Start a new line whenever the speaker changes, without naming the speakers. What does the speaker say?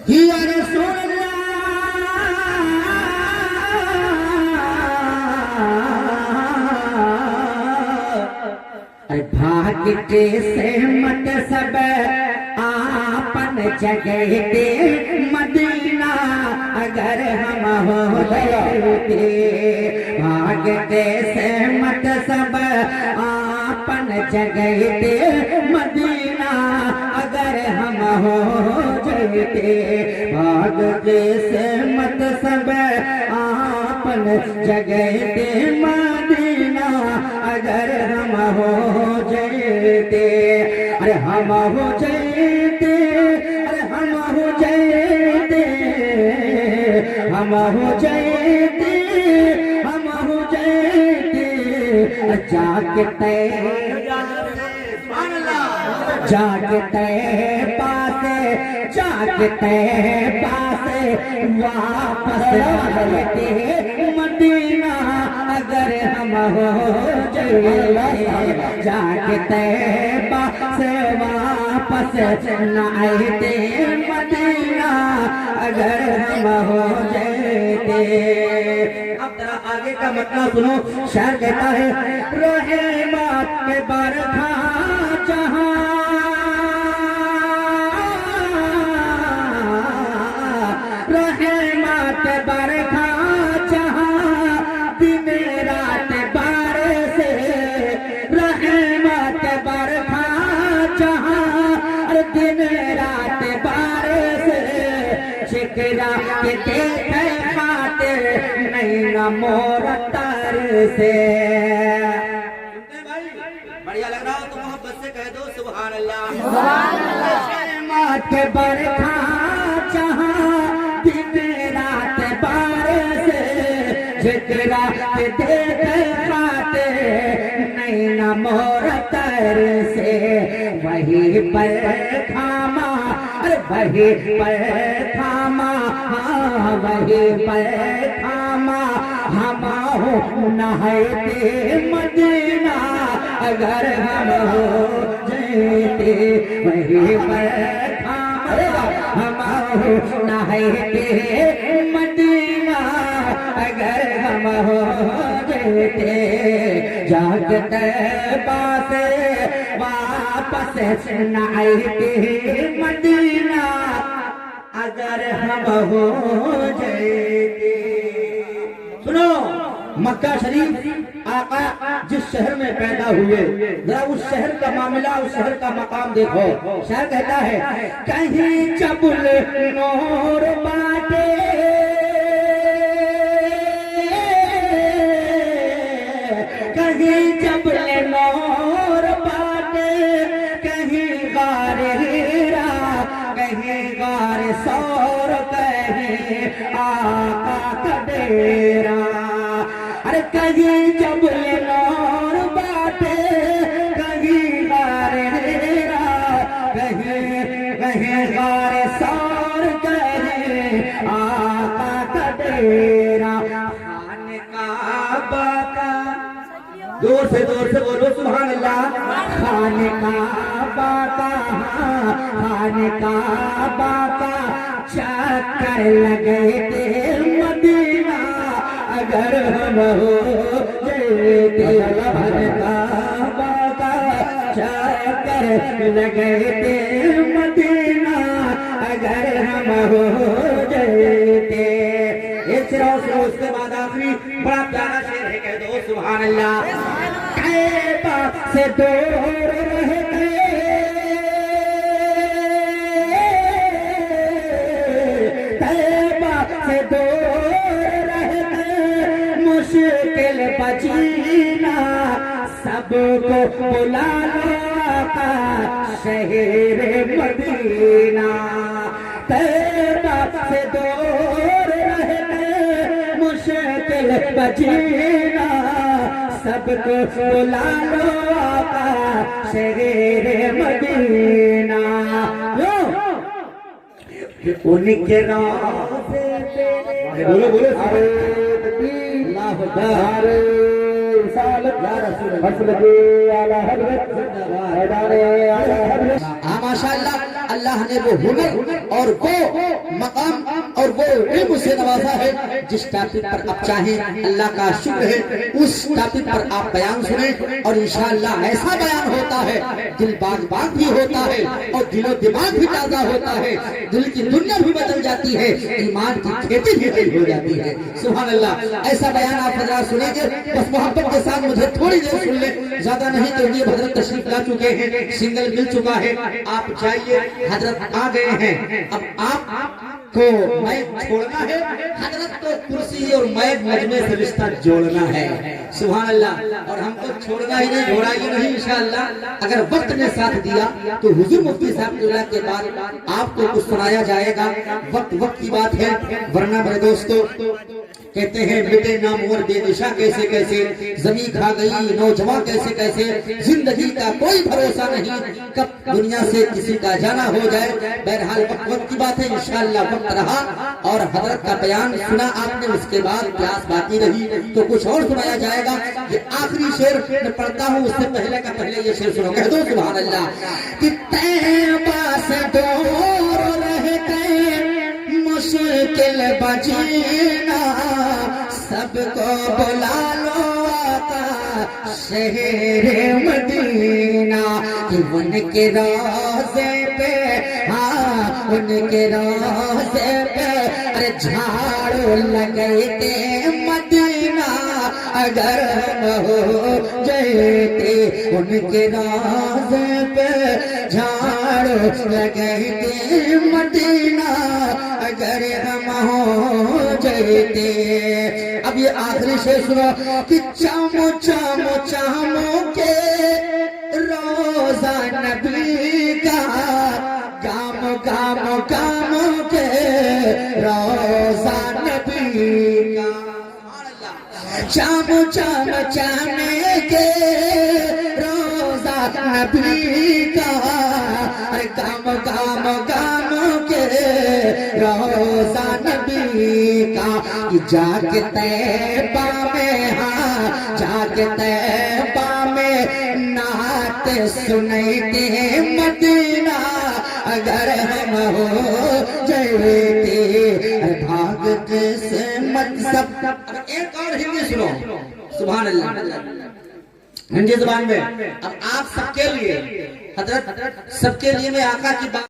या रसूल अल्लाह भाग्य से मत सब आपन जगह दे मदीना अगर हम होते भाग्य से मत सब आपन जगह दे मदीना अगर हम हो जाते भाग्य से मत सब आपन जगह दे मदीना अगर हम हो जाते अरे हम हो जाते अरे हम हो जाते हम हो जाते हम हो जाते जागते जागते पासे जागते पासे वापस आते मदीना अगर हम हो जाए जागते पासे वापस न आते मदीना अगर हम हो जाते। अब जरा आगे का मतलब सुनो। शायर कहता है रहे बात के बरखा जहां रहे मात बरखा जहां दिन रात बारिश रहे मात बरखा जहां दिन रात बारिश शिकरा के देखे खातिर नहीं न मोर तर से। बढ़िया लग रहा हो तो मोहब्बत से कह दो सुभान अल्लाह सुभान अल्लाह। मात बरखा जहां दिन रात बारिश जिकरा के देखे खातिर नहीं न मोर तर से वही पर थामा अरे वही पर थामा हाँ वही पर थामा हम हो नहाते मदीना अगर हम हो जाते वही पर थामा हम हो नहाते मदीना अगर हम हो जाते जागते पास वापस न आते मदीना अगर हम हो जाते। सुनो मक्का शरीफ आका जिस शहर में पैदा हुए जरा उस शहर का मामला उस शहर का मकाम देखो। शहर कहता है कहीं चबुल नूर बाटे कहीं चबुल नूर बाटे कहीं गार हीरा कहीं गार सौर कहीं आका का डेरा अरे कहीं जबल नूर बाटे कहीं गार हीरा कहीं कहीं गार सौर कहीं आका का डेरा खान काबा का जोर से बोलो सुभान अल्लाह। खान काबा का खान काबा का चक्कर लगे थे मदीना अगर हम हो जाते खान काबा का चक्कर लगे थे मदीना अगर हम हो जाते। एक सिरा उसके बाद आखिरी बड़ा प्यारा शेर है कह दो सुभान अल्लाह। तैबा से दूर रहते तैबा से दूर रहते मुश्किल बचीना सबको बुला लो आका शहर मदीना तैबा से दूर रहते मुश्किल बचीना सबको बुला लो आका शहर मदीना। उनके रास्ते पे बोलो बोलो अल्लाह अकबर साल या रसूल हस्ब के आला हजरत
माशाअल्लाह अल्लाह ने वो हुनर और वो मकाम और वो इल्म से नवाजा है। जिस टॉपिक पर आप चाहें, अल्लाह का शुक्र है, उस टॉपिक पर आप बयान सुने और इंशाअल्लाह ऐसा बयान होता है, दिल बाग भी होता है और दिलो दिमाग भी ताजा होता है, दिल की दुनिया भी बदल जाती है, ईमान की खेती भी सही हो जाती है। सुभान अल्लाह। ऐसा बयान आप हजरात सुनेंगे, बस मोहब्बत के साथ मुझे थोड़ी देर सुन ले, ज्यादा नहीं तो ये हजरत तशरीफ ला चुके हैं, सिंगल मिल चुका है, आप जाइए, हजरत आ गए हैं। अब आपको मैं छोड़ना है, हजरत को कुर्सी और मैं मजमे से रिश्ता जोड़ना है। सुभान अल्लाह। और हमको छोड़ना ही नहीं, छोड़ाएंगे नहीं इंशाअल्लाह। अगर वक्त ने साथ दिया तो हुजूर मुफ्ती साहब के बाद आपको कुछ सुनाया जाएगा। वक्त की बात है, वरना मेरे दोस्तों कहते हैं मिटे नाम और बेदिशा कैसे कैसे, जमी खा गई नौजवान कैसे कैसे, जिंदगी का कोई भरोसा नहीं, कब दुनिया से किसी का जाना हो जाए। बहरहाल वक्त की बात है, इंशाअल्लाह वक्त रहा और हजरत का बयान सुना आपने, उसके बाद प्यास बाकी रही तो कुछ और सुनाया जाएगा। ये आखिरी शेर मैं पढ़ता हूँ, उससे पहले का पहले ये शेर सुनो, कह दो सुभान अल्लाह। कि तैबा से दूर रहते मुश्किल बजीना, सबको बुला लो आका शहर मदीना। कि उनके रोज़े पे, हाँ उनके रोज़े पे अरे झाड़ू लगाते मदीना, अगर हम हो जाते उनके रोज़े पे झाड़ू लगाते मदीना, अगर हम हो जाते। अब ये आखिरी शेर सुनो कि चामो चामो चामो के रोजा नबी का, गामो गामो गामो के रोजा नबी का, चामो चामो चामे के रोजा नबी का, गामो गामो गामो के रोजा नबी का। जागते पामे, हाँ जागते पामे नात सुनते मदीना, अगर हम हो जाते भागते से मत सब। एक और हिंदी सुनो, सुभान अल्लाह, हिंदी जुबान में। अब आप सबके लिए, हजरत सबके लिए मैं आका की बात